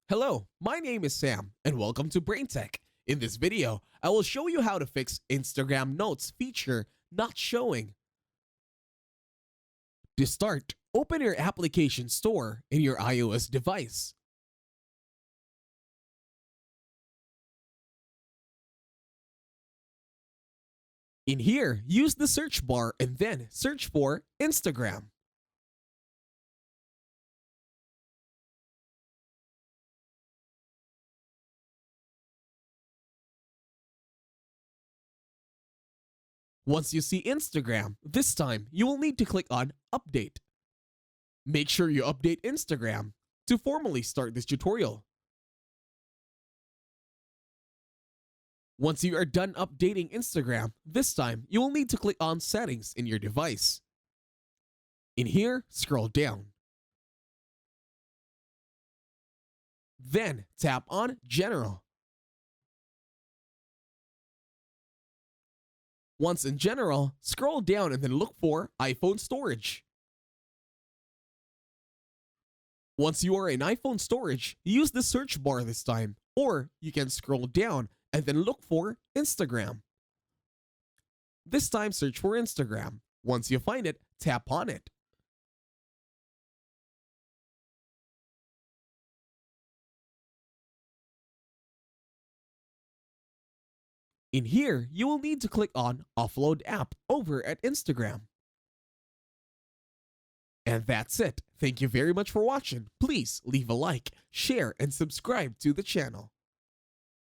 Hello, my name is Sam, and welcome to BrainTech. In this video, I will show you how to fix Instagram Notes feature not showing. To start, open your application store in your iOS device. In here, use the search bar and then search for Instagram. Once you see Instagram, this time you will need to click on Update. Make sure you update Instagram to formally start this tutorial. Once you are done updating Instagram, this time you will need to click on Settings in your device. In here, scroll down. Then tap on General. Once in General, scroll down and then look for iPhone storage. Once you are in iPhone storage, use the search bar this time, or you can scroll down and then look for Instagram. This time search for Instagram. Once you find it, tap on it. In here, you will need to click on Offload App over at Instagram. And that's it. Thank you very much for watching. Please leave a like, share, and subscribe to the channel.